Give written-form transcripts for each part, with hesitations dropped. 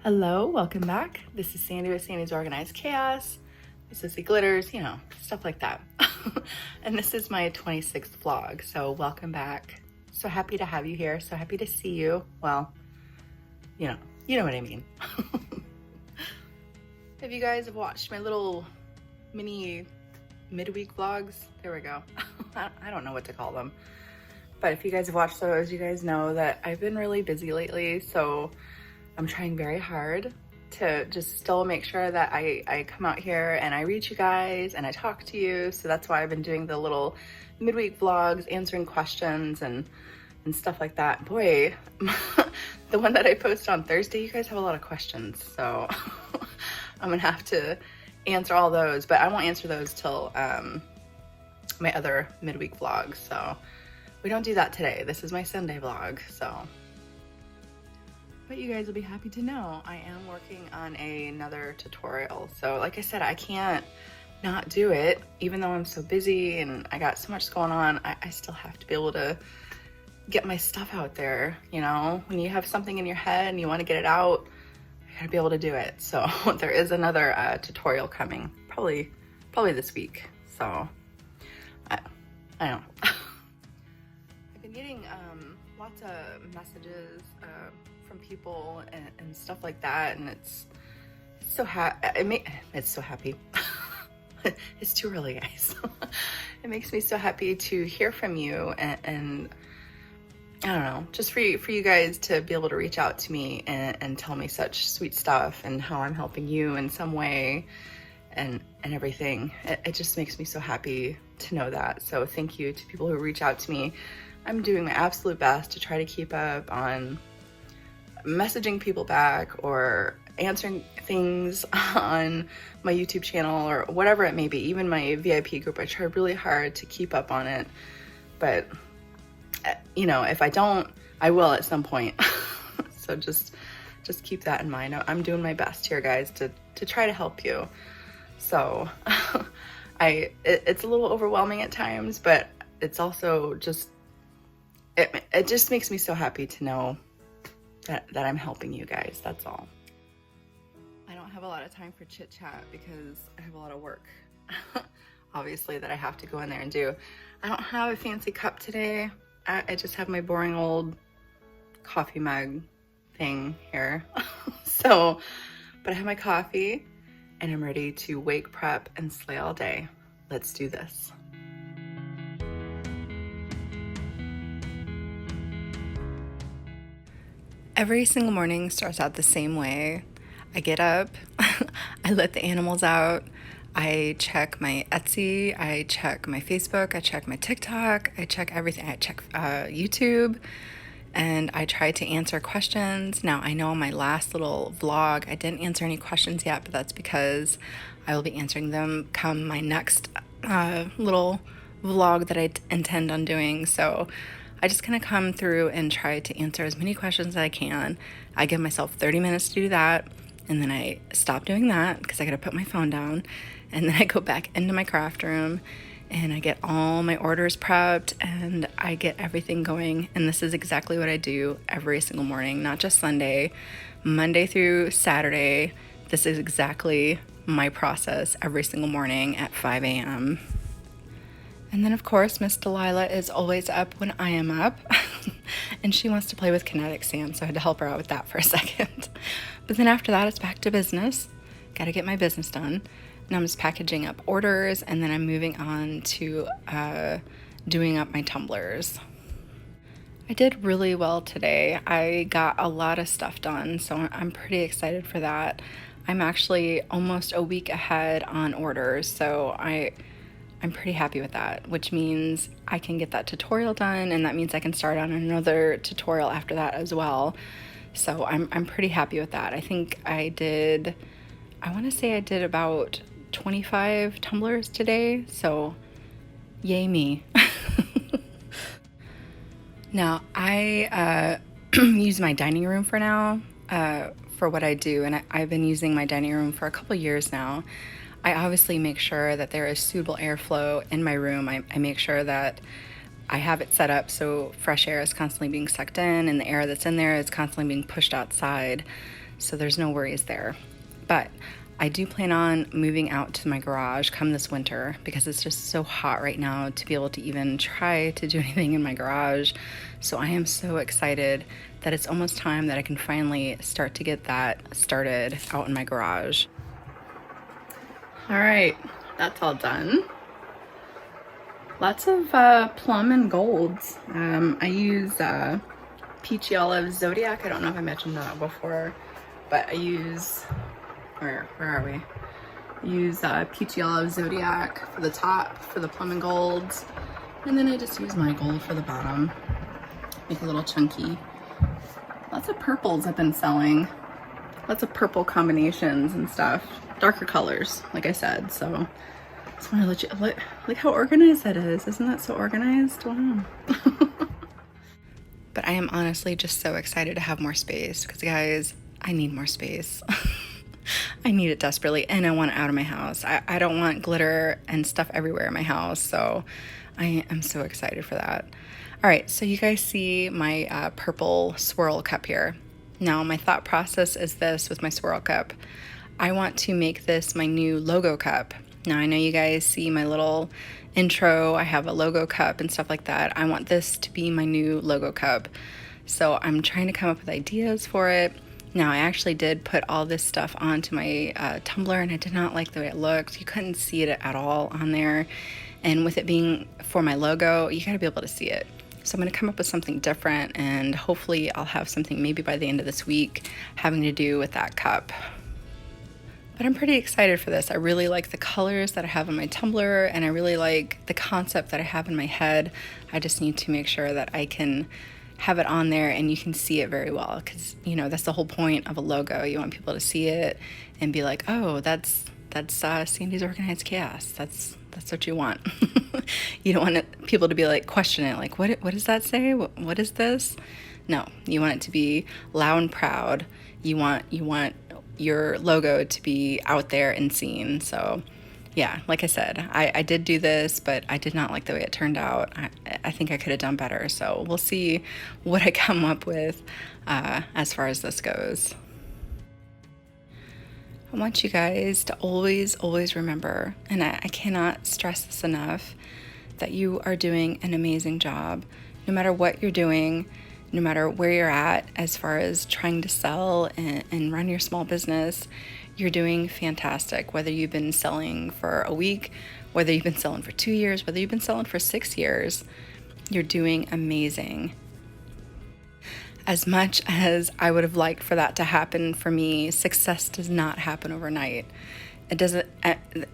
Hello, welcome back. This is Sandy with Sandy's Organized Chaos. This is the glitters, stuff like that. And this is my 26th vlog, so welcome back. So happy to have you here, so happy to see you. Well, you know what I mean. If you guys have watched my little mini midweek vlogs, there we go. I don't know what to call them. But if you guys have watched those, you guys know that I've been really busy lately, so I'm trying very hard to just still make sure that I come out here and I reach you guys and I talk to you. So that's why I've been doing the little midweek vlogs, answering questions and stuff like that. Boy, the one that I post on Thursday, you guys have a lot of questions. So I'm gonna have to answer all those, but I won't answer those till my other midweek vlog. So we don't do that today. This is my Sunday vlog, so. But you guys will be happy to know I am working on another tutorial. So like I said, I can't not do it, even though I'm so busy and I got so much going on. I still have to be able to get my stuff out there. You know, when you have something in your head and you want to get it out, you gotta be able to do it. So there is another tutorial coming, probably this week. So I don't know. I've been getting lots of messages from people and stuff like that, and it's so it's so happy. It's too early, guys. It makes me so happy to hear from you, and I don't know, just for you guys to be able to reach out to me and tell me such sweet stuff and how I'm helping you in some way and everything. It just makes me so happy to know that. So thank you to people who reach out to me. I'm doing my absolute best to try to keep up on messaging people back or answering things on my YouTube channel or whatever it may be. Even my VIP group, I try really hard to keep up on it. But, if I don't, I will at some point. So just keep that in mind. I'm doing my best here, guys, to try to help you. So it's a little overwhelming at times, but it's also just, it just makes me so happy to know that I'm helping you guys, that's all. I don't have a lot of time for chit chat because I have a lot of work, obviously, that I have to go in there and do. I don't have a fancy cup today. I just have my boring old coffee mug thing here. But I have my coffee and I'm ready to wake, prep, and slay all day. Let's do this. Every single morning starts out the same way. I get up, I let the animals out, I check my Etsy, I check my Facebook, I check my TikTok, I check everything. I check YouTube, and I try to answer questions. Now, I know in my last little vlog, I didn't answer any questions yet, but that's because I will be answering them come my next little vlog that I intend on doing. So I just kind of come through and try to answer as many questions as I can. I give myself 30 minutes to do that, and then I stop doing that because I gotta put my phone down, and then I go back into my craft room and I get all my orders prepped and I get everything going. And this is exactly what I do every single morning, not just Sunday, Monday through Saturday. This is exactly my process every single morning at 5 a.m. And then, of course, Miss Delilah is always up when I am up, and she wants to play with kinetic sand, so I had to help her out with that for a second. But then after that, it's back to business. Got to get my business done. Now I'm just packaging up orders, and then I'm moving on to doing up my tumblers. I did really well today. I got a lot of stuff done, so I'm pretty excited for that. I'm actually almost a week ahead on orders, so I'm pretty happy with that, which means I can get that tutorial done, and that means I can start on another tutorial after that as well. So I'm pretty happy with that. I think I want to say I did about 25 tumblers today, so yay me. Now, I use my dining room for now, for what I do, and I've been using my dining room for a couple years now. I obviously make sure that there is suitable airflow in my room. I make sure that I have it set up so fresh air is constantly being sucked in and the air that's in there is constantly being pushed outside. so there's no worries there. But I do plan on moving out to my garage come this winter because it's just so hot right now to be able to even try to do anything in my garage. So I am so excited that it's almost time that I can finally start to get that started out in my garage. All right, that's all done. Lots of plum and golds. I use Peachy Olive Zodiac. I don't know if I mentioned that before, but I use, where are we? Use Peachy Olive Zodiac for the top, for the plum and golds. And then I just use my gold for the bottom. Make a little chunky. Lots of purples I've been selling. Lots of purple combinations and stuff. Darker colors, like I said, so. Just want to let you look how organized that is. Isn't that so organized? Wow. But I am honestly just so excited to have more space because, guys, I need more space. I need it desperately, and I want it out of my house. I don't want glitter and stuff everywhere in my house, so I am so excited for that. All right, so you guys see my purple swirl cup here. Now, my thought process is this with my swirl cup. I want to make this my new logo cup. Now, I know you guys see my little intro. I have a logo cup and stuff like that. I want this to be my new logo cup. So I'm trying to come up with ideas for it. Now, I actually did put all this stuff onto my Tumbler, and I did not like the way it looked. You couldn't see it at all on there. And with it being for my logo, you gotta be able to see it. So I'm gonna come up with something different, and hopefully I'll have something maybe by the end of this week having to do with that cup. But I'm pretty excited for this. I really like the colors that I have on my Tumbler, and I really like the concept that I have in my head. I just need to make sure that I can have it on there and you can see it very well, because you know that's the whole point of a logo. You want people to see it and be like, oh, that's Sandy's Organized Chaos. That's what you want. You don't want people to be like, question it, like, what does that say? What is this? No, you want it to be loud and proud. You want your logo to be out there and seen. So yeah, like I said, I did do this, but I did not like the way it turned out. I think I could have done better. So we'll see what I come up with as far as this goes. I want you guys to always remember, and I cannot stress this enough, that you are doing an amazing job. No matter what you're doing, no matter where you're at as far as trying to sell and run your small business, you're doing fantastic. Whether you've been selling for a week, whether you've been selling for 2 years, whether you've been selling for 6 years, you're doing amazing. As much as I would have liked for that to happen for me, success does not happen overnight. It doesn't,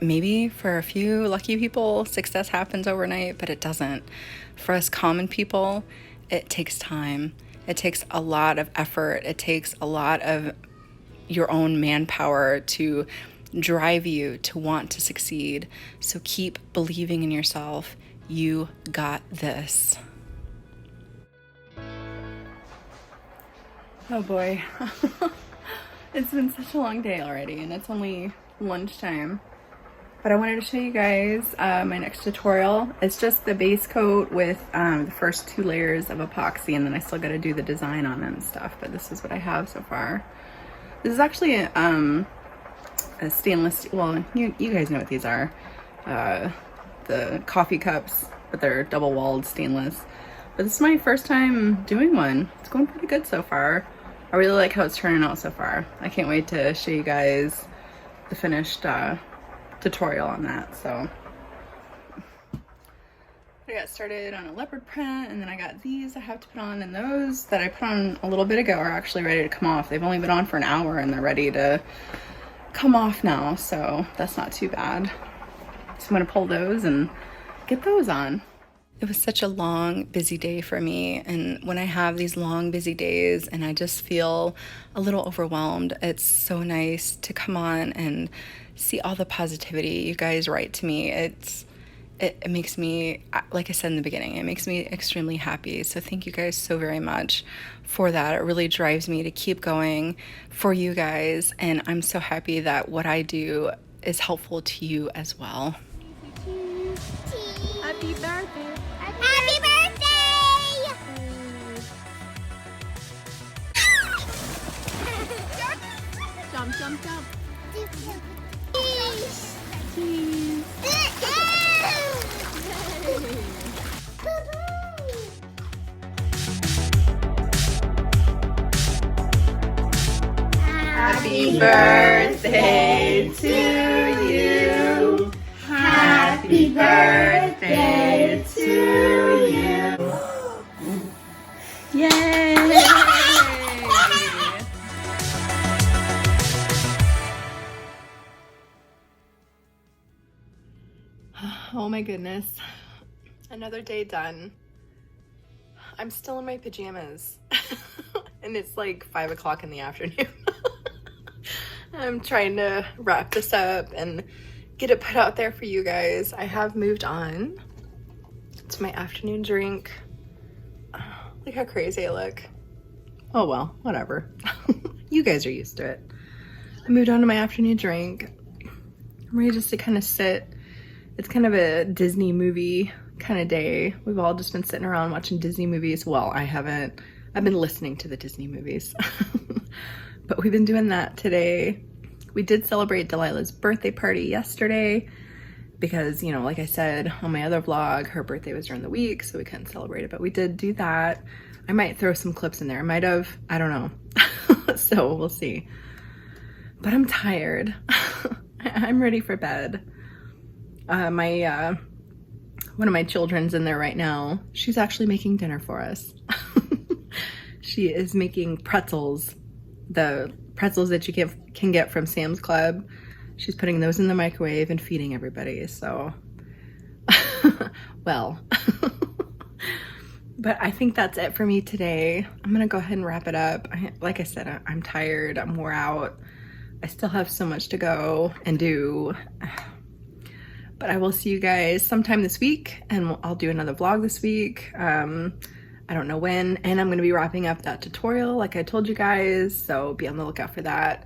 maybe for a few lucky people, success happens overnight, but it doesn't. For us common people, it takes time. It takes a lot of effort. It takes a lot of your own manpower to drive you to want to succeed. So keep believing in yourself. You got this. Oh boy. It's been such a long day already, and it's only lunchtime. But I wanted to show you guys my next tutorial. It's just the base coat with the first 2 layers of epoxy, and then I still got to do the design on it and stuff. But this is what I have so far. This is actually a stainless, well, you guys know what these are. The coffee cups, but they're double-walled stainless. But this is my first time doing one. It's going pretty good so far. I really like how it's turning out so far. I can't wait to show you guys the finished tutorial on that. So I got started on a leopard print, and then I got these I have to put on, and those that I put on a little bit ago are actually ready to come off. They've only been on for an hour and they're ready to come off now, so that's not too bad. So I'm gonna pull those and get those on. It was such a long, busy day for me, and when I have these long, busy days and I just feel a little overwhelmed, it's so nice to come on and see all the positivity you guys write to me. It makes me, like I said in the beginning, it makes me extremely happy. So thank you guys so very much for that. It really drives me to keep going for you guys, and I'm so happy that what I do is helpful to you as well. Happy birthday! Happy birthday! Happy birthday to you. Happy birthday to you. Yay! Oh my goodness. Another day done. I'm still in my pajamas. And it's like 5 o'clock in the afternoon. I'm trying to wrap this up and get it put out there for you guys. I have moved on to my afternoon drink. Look how crazy I look. Oh well, whatever. You guys are used to it. I moved on to my afternoon drink. I'm ready just to kind of sit. It's kind of a Disney movie kind of day. We've all just been sitting around watching Disney movies. Well, I haven't. I've been listening to the Disney movies. But we've been doing that today. We did celebrate Delilah's birthday party yesterday because, you know, like I said on my other vlog, her birthday was during the week, so we couldn't celebrate it, but we did do that. I might throw some clips in there. I might have, I don't know. So we'll see. But I'm tired. I'm ready for bed. One of my children's in there right now. She's actually making dinner for us. She is making pretzels. The pretzels that you can get from Sam's Club. She's putting those in the microwave and feeding everybody, so well. But I think that's it for me today. I'm gonna go ahead and wrap it up. Like I said, I'm tired, I'm wore out. I still have so much to go and do. But I will see you guys sometime this week, and I'll do another vlog this week. I don't know when, and I'm gonna be wrapping up that tutorial like I told you guys, so be on the lookout for that.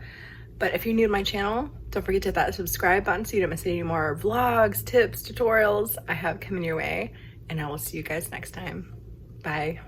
But if you're new to my channel, don't forget to hit that subscribe button so you don't miss any more vlogs, tips, tutorials I have coming your way, and I will see you guys next time. Bye.